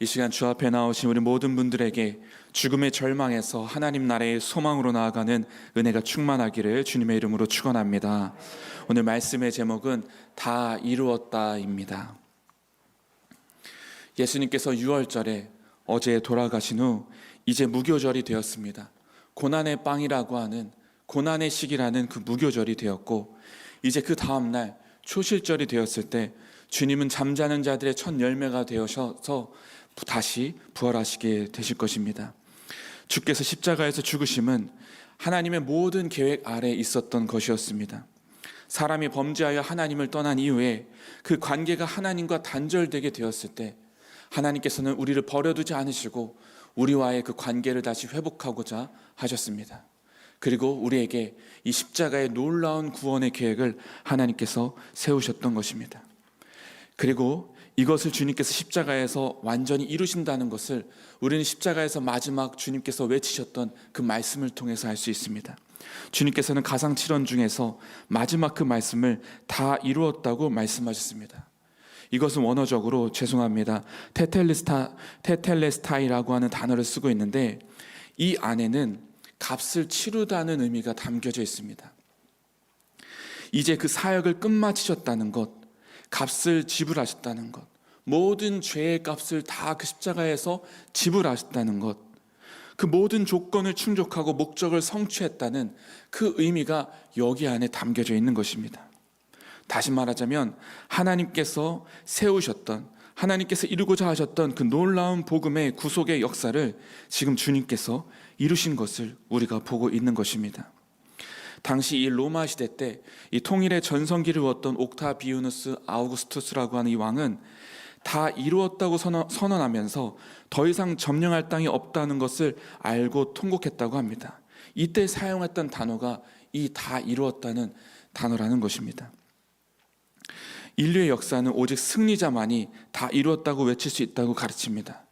이 시간 주 앞에 나오신 우리 모든 분들에게 죽음의 절망에서 하나님 나라의 소망으로 나아가는 은혜가 충만하기를 주님의 이름으로 축원합니다. 오늘 말씀의 제목은 다 이루었다입니다. 예수님께서 유월절에 어제 돌아가신 후 이제 무교절이 되었습니다. 고난의 빵이라고 하는 고난의 시기라는 그 무교절이 되었고, 이제 그 다음날 초실절이 되었을 때 주님은 잠자는 자들의 첫 열매가 되어서 다시 부활하시게 되실 것입니다. 주께서 십자가에서 죽으심은 하나님의 모든 계획 아래에 있었던 것이었습니다. 사람이 범죄하여 하나님을 떠난 이후에 그 관계가 하나님과 단절되게 되었을 때 하나님께서는 우리를 버려두지 않으시고 우리와의 그 관계를 다시 회복하고자 하셨습니다. 그리고 우리에게 이 십자가의 놀라운 구원의 계획을 하나님께서 세우셨던 것입니다. 그리고 이것을 주님께서 십자가에서 완전히 이루신다는 것을 우리는 십자가에서 마지막 주님께서 외치셨던 그 말씀을 통해서 알 수 있습니다. 주님께서는 가상칠언 중에서 마지막 그 말씀을 다 이루었다고 말씀하셨습니다. 이것은 원어적으로 죄송합니다. 테텔레스타이라고 하는 단어를 쓰고 있는데, 이 안에는 값을 치르다는 의미가 담겨져 있습니다. 이제 그 사역을 끝마치셨다는 것, 값을 지불하셨다는 것, 모든 죄의 값을 다 그 십자가에서 지불하셨다는 것, 그 모든 조건을 충족하고 목적을 성취했다는 그 의미가 여기 안에 담겨져 있는 것입니다. 다시 말하자면 하나님께서 세우셨던, 하나님께서 이루고자 하셨던 그 놀라운 복음의 구속의 역사를 지금 주님께서 이루신 것을 우리가 보고 있는 것입니다. 당시 이 로마 시대 때 이 통일의 전성기를 이루었던 옥타비우누스 아우구스투스라고 하는 이 왕은 다 이루었다고 선언하면서 더 이상 점령할 땅이 없다는 것을 알고 통곡했다고 합니다. 이때 사용했던 단어가 이 다 이루었다는 단어라는 것입니다. 인류의 역사는 오직 승리자만이 다 이루었다고 외칠 수 있다고 가르칩니다.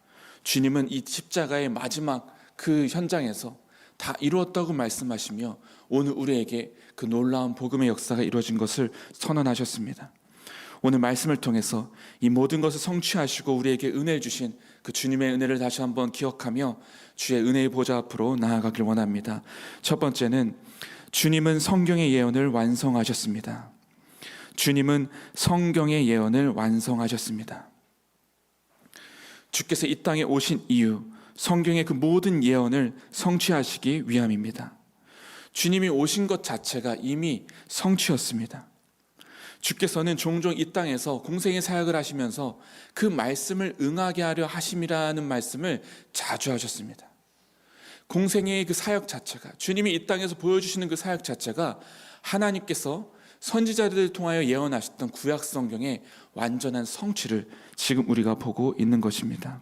주님은 이 십자가의 마지막 그 현장에서 다 이루었다고 말씀하시며 오늘 우리에게 그 놀라운 복음의 역사가 이루어진 것을 선언하셨습니다. 오늘 말씀을 통해서 이 모든 것을 성취하시고 우리에게 은혜를 주신 그 주님의 은혜를 다시 한번 기억하며 주의 은혜의 보좌 앞으로 나아가길 원합니다. 첫 번째는 주님은 성경의 예언을 완성하셨습니다. 주님은 성경의 예언을 완성하셨습니다. 주께서 이 땅에 오신 이유, 성경의 그 모든 예언을 성취하시기 위함입니다. 주님이 오신 것 자체가 이미 성취였습니다. 주께서는 종종 이 땅에서 공생의 사역을 하시면서 그 말씀을 응하게 하려 하심이라는 말씀을 자주 하셨습니다. 공생의 그 사역 자체가, 주님이 이 땅에서 보여주시는 그 사역 자체가 하나님께서 선지자들을 통하여 예언하셨던 구약 성경의 완전한 성취를 지금 우리가 보고 있는 것입니다.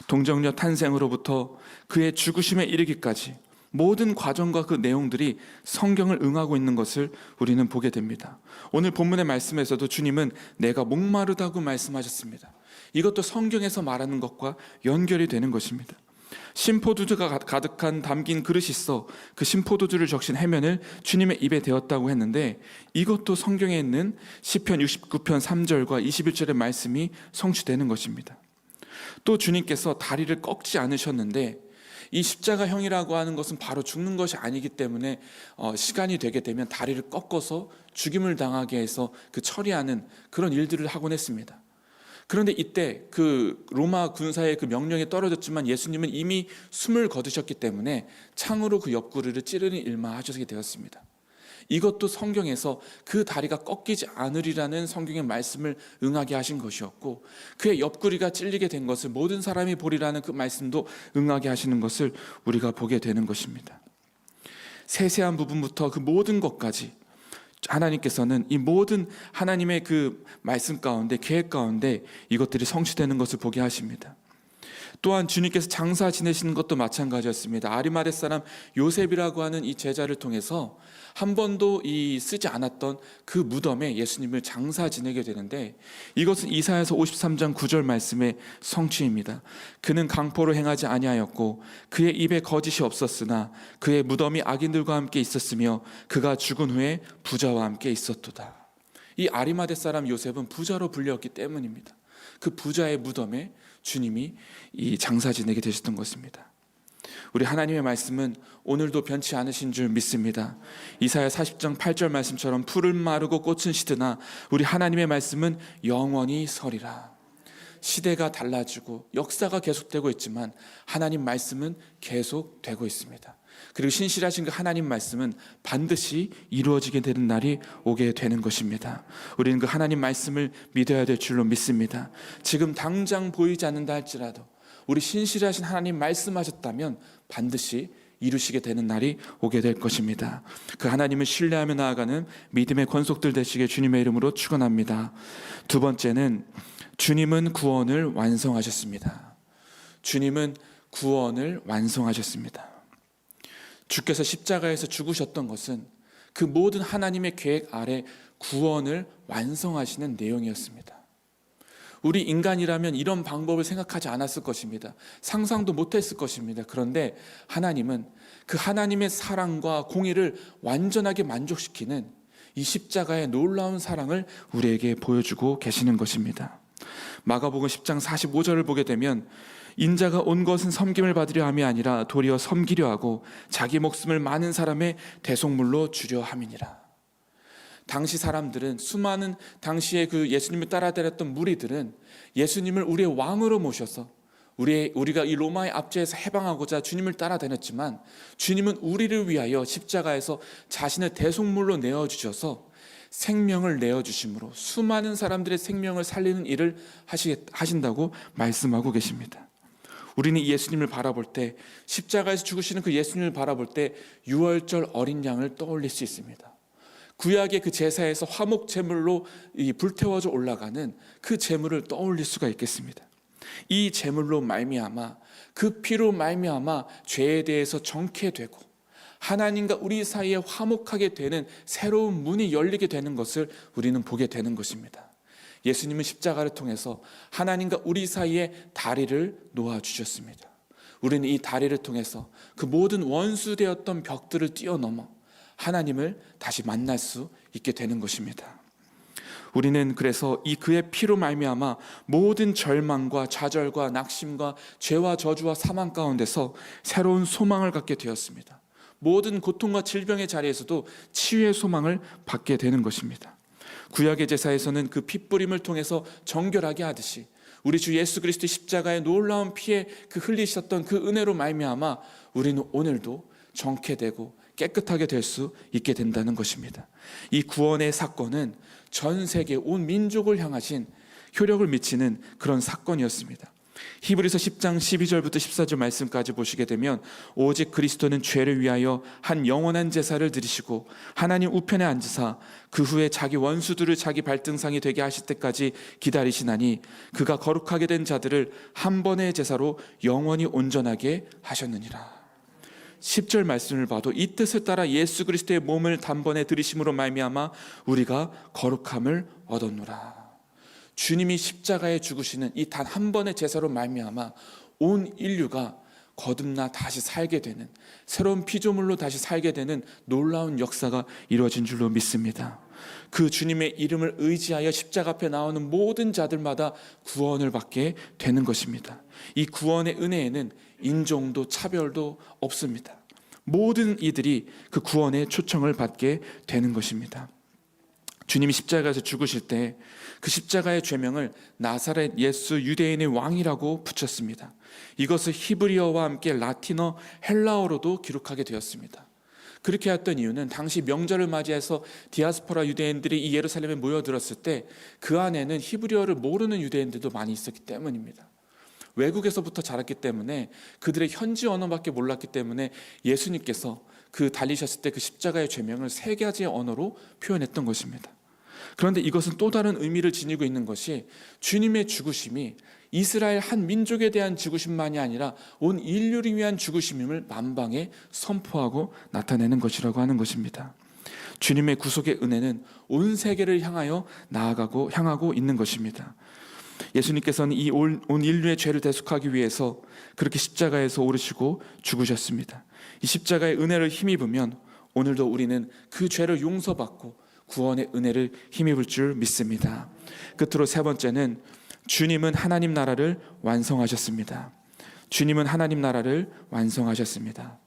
동정녀 탄생으로부터 그의 죽으심에 이르기까지 모든 과정과 그 내용들이 성경을 응하고 있는 것을 우리는 보게 됩니다. 오늘 본문의 말씀에서도 주님은 내가 목마르다고 말씀하셨습니다. 이것도 성경에서 말하는 것과 연결이 되는 것입니다. 신포도주가 가득한 담긴 그릇이 있어 그 신포도주를 적신 해면을 주님의 입에 대었다고 했는데, 이것도 성경에 있는 시편 69편 3절과 21절의 말씀이 성취되는 것입니다. 또 주님께서 다리를 꺾지 않으셨는데, 이 십자가형이라고 하는 것은 바로 죽는 것이 아니기 때문에 시간이 되게 되면 다리를 꺾어서 죽임을 당하게 해서 그 처리하는 그런 일들을 하곤 했습니다. 그런데 이때 그 로마 군사의 그 명령이 떨어졌지만 예수님은 이미 숨을 거두셨기 때문에 창으로 그 옆구리를 찌르는 일만 하시게 되었습니다. 이것도 성경에서 그 다리가 꺾이지 않으리라는 성경의 말씀을 응하게 하신 것이었고, 그의 옆구리가 찔리게 된 것을 모든 사람이 보리라는 그 말씀도 응하게 하시는 것을 우리가 보게 되는 것입니다. 세세한 부분부터 그 모든 것까지 하나님께서는 이 모든 하나님의 그 말씀 가운데, 계획 가운데 이것들이 성취되는 것을 보게 하십니다. 또한 주님께서 장사 지내시는 것도 마찬가지였습니다. 아리마대 사람 요셉이라고 하는 이 제자를 통해서 한 번도 쓰지 않았던 그 무덤에 예수님을 장사 지내게 되는데, 이것은 이사야서 53장 9절 말씀의 성취입니다. 그는 강포로 행하지 아니하였고 그의 입에 거짓이 없었으나 그의 무덤이 악인들과 함께 있었으며 그가 죽은 후에 부자와 함께 있었도다. 이 아리마대 사람 요셉은 부자로 불렸기 때문입니다. 그 부자의 무덤에 주님이 이 장사 지내게 되셨던 것입니다. 우리 하나님의 말씀은 오늘도 변치 않으신 줄 믿습니다. 이사야 40장 8절 말씀처럼 풀은 마르고 꽃은 시드나 우리 하나님의 말씀은 영원히 서리라. 시대가 달라지고 역사가 계속되고 있지만 하나님 말씀은 계속되고 있습니다. 그리고 신실하신 그 하나님 말씀은 반드시 이루어지게 되는 날이 오게 되는 것입니다. 우리는 그 하나님 말씀을 믿어야 될 줄로 믿습니다. 지금 당장 보이지 않는다 할지라도 우리 신실하신 하나님 말씀하셨다면 반드시 이루시게 되는 날이 오게 될 것입니다. 그 하나님을 신뢰하며 나아가는 믿음의 권속들 되시게 주님의 이름으로 축원합니다. 두 번째는 주님은 구원을 완성하셨습니다. 주님은 구원을 완성하셨습니다. 주께서 십자가에서 죽으셨던 것은 그 모든 하나님의 계획 아래 구원을 완성하시는 내용이었습니다. 우리 인간이라면 이런 방법을 생각하지 않았을 것입니다. 상상도 못했을 것입니다. 그런데 하나님은 그 하나님의 사랑과 공의를 완전하게 만족시키는 이 십자가의 놀라운 사랑을 우리에게 보여주고 계시는 것입니다. 마가복음 10장 45절을 보게 되면 인자가 온 것은 섬김을 받으려 함이 아니라 도리어 섬기려 하고 자기 목숨을 많은 사람의 대속물로 주려 함이니라. 당시 사람들은 수많은 당시에 그 예수님을 따라다녔던 무리들은 예수님을 우리의 왕으로 모셔서 우리가 이 로마의 압제에서 해방하고자 주님을 따라다녔지만 주님은 우리를 위하여 십자가에서 자신의 대속물로 내어주셔서 생명을 내어주심으로 수많은 사람들의 생명을 살리는 일을 하신다고 말씀하고 계십니다. 우리는 예수님을 바라볼 때, 십자가에서 죽으시는 그 예수님을 바라볼 때 유월절 어린 양을 떠올릴 수 있습니다. 구약의 그 제사에서 화목 제물로 불태워져 올라가는 그 제물을 떠올릴 수가 있겠습니다. 이 제물로 말미암아, 그 피로 말미암아 죄에 대해서 정케되고 하나님과 우리 사이에 화목하게 되는 새로운 문이 열리게 되는 것을 우리는 보게 되는 것입니다. 예수님은 십자가를 통해서 하나님과 우리 사이에 다리를 놓아주셨습니다. 우리는 이 다리를 통해서 그 모든 원수되었던 벽들을 뛰어넘어 하나님을 다시 만날 수 있게 되는 것입니다. 우리는 그래서 이 그의 피로 말미암아 모든 절망과 좌절과 낙심과 죄와 저주와 사망 가운데서 새로운 소망을 갖게 되었습니다. 모든 고통과 질병의 자리에서도 치유의 소망을 받게 되는 것입니다. 구약의 제사에서는 그 핏부림을 통해서 정결하게 하듯이 우리 주 예수 그리스도의 십자가의 놀라운 피에 그 흘리셨던 그 은혜로 말미암아 우리는 오늘도 정케되고 깨끗하게 될 수 있게 된다는 것입니다. 이 구원의 사건은 전 세계 온 민족을 향하신 효력을 미치는 그런 사건이었습니다. 히브리서 10장 12절부터 14절 말씀까지 보시게 되면 오직 그리스도는 죄를 위하여 한 영원한 제사를 드리시고 하나님 우편에 앉으사 그 후에 자기 원수들을 자기 발등상이 되게 하실 때까지 기다리시나니 그가 거룩하게 된 자들을 한 번의 제사로 영원히 온전하게 하셨느니라. 10절 말씀을 봐도 이 뜻을 따라 예수 그리스도의 몸을 단번에 들이심으로 말미암아 우리가 거룩함을 얻었노라. 주님이 십자가에 죽으시는 이 단 한 번의 제사로 말미암아 온 인류가 거듭나 다시 살게 되는, 새로운 피조물로 다시 살게 되는 놀라운 역사가 이루어진 줄로 믿습니다. 그 주님의 이름을 의지하여 십자가 앞에 나오는 모든 자들마다 구원을 받게 되는 것입니다. 이 구원의 은혜에는 인종도 차별도 없습니다. 모든 이들이 그 구원의 초청을 받게 되는 것입니다. 주님이 십자가에서 죽으실 때 그 십자가의 죄명을 나사렛 예수 유대인의 왕이라고 붙였습니다. 이것을 히브리어와 함께 라틴어, 헬라어로도 기록하게 되었습니다. 그렇게 했던 이유는 당시 명절을 맞이해서 디아스포라 유대인들이 이 예루살렘에 모여들었을 때 그 안에는 히브리어를 모르는 유대인들도 많이 있었기 때문입니다. 외국에서부터 자랐기 때문에 그들의 현지 언어밖에 몰랐기 때문에 예수님께서 그 달리셨을 때 그 십자가의 죄명을 3가지의 언어로 표현했던 것입니다. 그런데 이것은 또 다른 의미를 지니고 있는 것이 주님의 죽으심이 이스라엘 한 민족에 대한 죽으심만이 아니라 온 인류를 위한 죽으심임을 만방에 선포하고 나타내는 것이라고 하는 것입니다. 주님의 구속의 은혜는 온 세계를 향하고 있는 것입니다. 예수님께서는 이 온 인류의 죄를 대속하기 위해서 그렇게 십자가에서 오르시고 죽으셨습니다. 이 십자가의 은혜를 힘입으면 오늘도 우리는 그 죄를 용서받고 구원의 은혜를 힘입을 줄 믿습니다. 끝으로 3번째는 주님은 하나님 나라를 완성하셨습니다. 주님은 하나님 나라를 완성하셨습니다.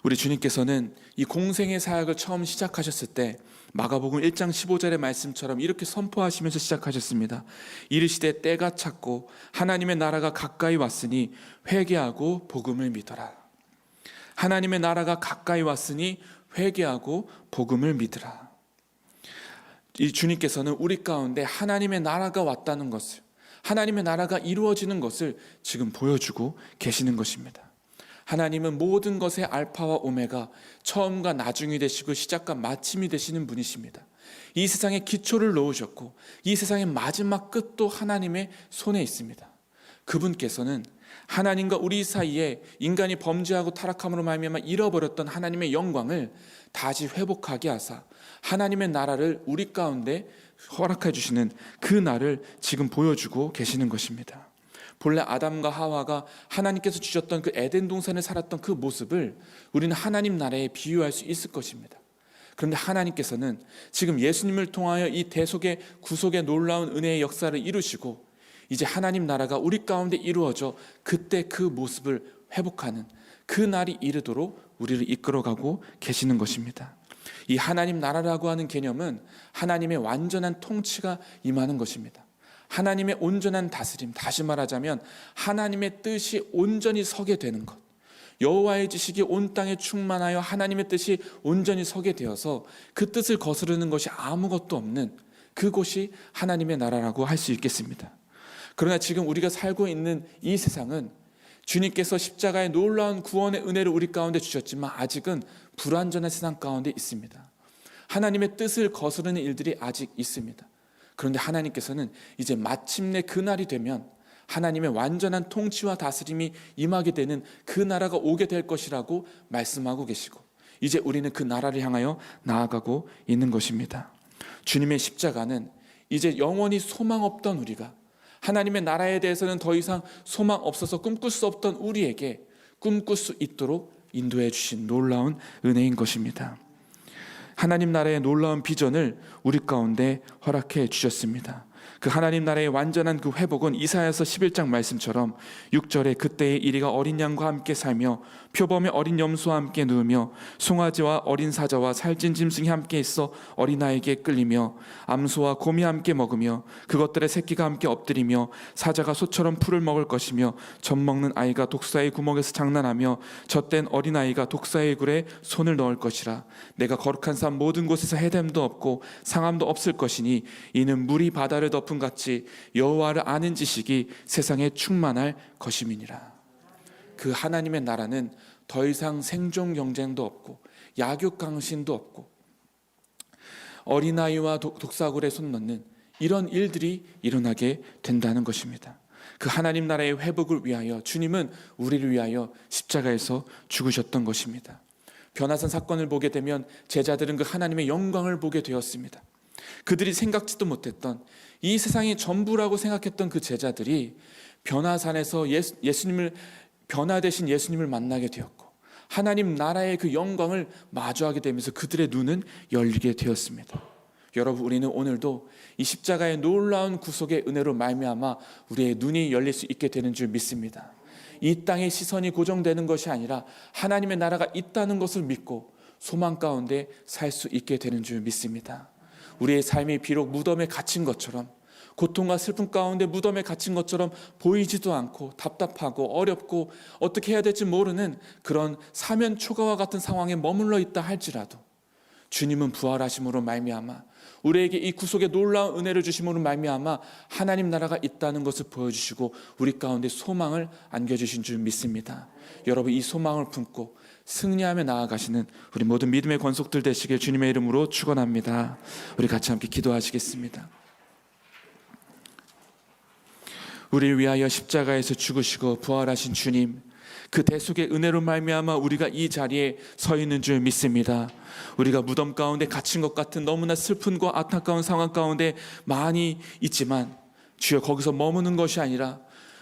우리 주님께서는 이 공생의 사역을 처음 시작하셨을 때 마가복음 1장 15절의 말씀처럼 이렇게 선포하시면서 시작하셨습니다. 이르시되 때가 찼고 하나님의 나라가 가까이 왔으니 회개하고 복음을 믿어라. 하나님의 나라가 가까이 왔으니 회개하고 복음을 믿으라. 이 주님께서는 우리 가운데 하나님의 나라가 왔다는 것을, 하나님의 나라가 이루어지는 것을 지금 보여주고 계시는 것입니다. 하나님은 모든 것의 알파와 오메가, 처음과 나중이 되시고 시작과 마침이 되시는 분이십니다. 이 세상에 기초를 놓으셨고 이 세상의 마지막 끝도 하나님의 손에 있습니다. 그분께서는 하나님과 우리 사이에 인간이 범죄하고 타락함으로 말미암아 잃어버렸던 하나님의 영광을 다시 회복하게 하사 하나님의 나라를 우리 가운데 허락해 주시는 그 날을 지금 보여주고 계시는 것입니다. 본래 아담과 하와가 하나님께서 주셨던 그 에덴 동산에 살았던 그 모습을 우리는 하나님 나라에 비유할 수 있을 것입니다. 그런데 하나님께서는 지금 예수님을 통하여 이 대속의 구속의 놀라운 은혜의 역사를 이루시고 이제 하나님 나라가 우리 가운데 이루어져 그때 그 모습을 회복하는 그 날이 이르도록 우리를 이끌어가고 계시는 것입니다. 이 하나님 나라라고 하는 개념은 하나님의 완전한 통치가 임하는 것입니다. 하나님의 온전한 다스림, 다시 말하자면 하나님의 뜻이 온전히 서게 되는 것, 여호와의 지식이 온 땅에 충만하여 하나님의 뜻이 온전히 서게 되어서 그 뜻을 거스르는 것이 아무것도 없는 그곳이 하나님의 나라라고 할 수 있겠습니다. 그러나 지금 우리가 살고 있는 이 세상은 주님께서 십자가의 놀라운 구원의 은혜를 우리 가운데 주셨지만 아직은 불완전한 세상 가운데 있습니다. 하나님의 뜻을 거스르는 일들이 아직 있습니다. 그런데 하나님께서는 이제 마침내 그날이 되면 하나님의 완전한 통치와 다스림이 임하게 되는 그 나라가 오게 될 것이라고 말씀하고 계시고 이제 우리는 그 나라를 향하여 나아가고 있는 것입니다. 주님의 십자가는 이제 영원히 소망 없던 우리가 하나님의 나라에 대해서는 더 이상 소망 없어서 꿈꿀 수 없던 우리에게 꿈꿀 수 있도록 인도해 주신 놀라운 은혜인 것입니다. 하나님 나라의 놀라운 비전을 우리 가운데 허락해 주셨습니다. 그 하나님 나라의 완전한 그 회복은 이사야서 11장 말씀처럼 6절에 그때의 이리가 어린 양과 함께 살며 표범의 어린 염소와 함께 누우며 송아지와 어린 사자와 살찐 짐승이 함께 있어 어린아이에게 끌리며 암소와 곰이 함께 먹으며 그것들의 새끼가 함께 엎드리며 사자가 소처럼 풀을 먹을 것이며 젖 먹는 아이가 독사의 구멍에서 장난하며 젖된 어린아이가 독사의 굴에 손을 넣을 것이라. 내가 거룩한 산 모든 곳에서 해됨도 없고 상함도 없을 것이니 이는 물이 바다를 덮은 같이 여호와를 아는 지식이 세상에 충만할 것임이니라. 그 하나님의 나라는 더 이상 생존 경쟁도 없고 약육 강신도 없고 어린아이와 독사굴에 손 넣는 이런 일들이 일어나게 된다는 것입니다. 그 하나님 나라의 회복을 위하여 주님은 우리를 위하여 십자가에서 죽으셨던 것입니다. 변화산 사건을 보게 되면 제자들은 그 하나님의 영광을 보게 되었습니다. 그들이 생각지도 못했던 이 세상이 전부라고 생각했던 그 제자들이 변화산에서 예수님을 변화되신 예수님을 만나게 되었고 하나님 나라의 그 영광을 마주하게 되면서 그들의 눈은 열리게 되었습니다. 여러분, 우리는 오늘도 이 십자가의 놀라운 구속의 은혜로 말미암아 우리의 눈이 열릴 수 있게 되는 줄 믿습니다. 이 땅의 시선이 고정되는 것이 아니라 하나님의 나라가 있다는 것을 믿고 소망 가운데 살 수 있게 되는 줄 믿습니다. 우리의 삶이 비록 무덤에 갇힌 것처럼 고통과 슬픔 가운데 무덤에 갇힌 것처럼 보이지도 않고 답답하고 어렵고 어떻게 해야 될지 모르는 그런 사면 초가와 같은 상황에 머물러 있다 할지라도 주님은 부활하심으로 말미암아 우리에게 이 구속의 놀라운 은혜를 주심으로 말미암아 하나님 나라가 있다는 것을 보여주시고 우리 가운데 소망을 안겨주신 줄 믿습니다. 여러분, 이 소망을 품고 승리하며 나아가시는 우리 모든 믿음의 권속들 되시길 주님의 이름으로 축원합니다. 우리 같이 함께 기도하시겠습니다. 우리를 위하여 십자가에서 죽으시고 부활하신 주님, 그 대속의 은혜로 말미암아 우리가 이 자리에 서 있는 줄 믿습니다. 우리가 무덤 가운데 갇힌 것 같은 너무나 슬픈과 안타까운 상황 가운데 많이 있지만 주여, 거기서 머무는 것이 아니라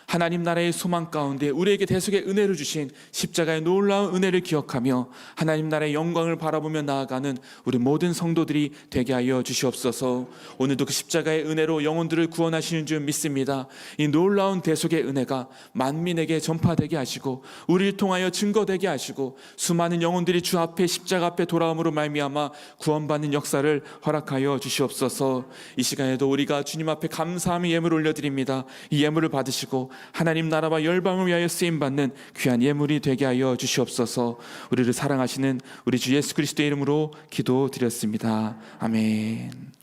하나님 나라의 소망 가운데 우리에게 대속의 은혜를 주신 십자가의 놀라운 은혜를 기억하며 하나님 나라의 영광을 바라보며 나아가는 우리 모든 성도들이 되게 하여 주시옵소서. 오늘도 그 십자가의 은혜로 영혼들을 구원하시는 줄 믿습니다. 이 놀라운 대속의 은혜가 만민에게 전파되게 하시고 우리를 통하여 증거되게 하시고 수많은 영혼들이 주 앞에 십자가 앞에 돌아옴으로 말미암아 구원받는 역사를 허락하여 주시옵소서. 이 시간에도 우리가 주님 앞에 감사함의 예물을 올려드립니다. 이 예물을 받으시고 하나님 나라와 열방을 위하여 쓰임받는 귀한 예물이 되게 하여 주시옵소서. 우리를 사랑하시는 우리 주 예수 그리스도의 이름으로 기도드렸습니다. 아멘.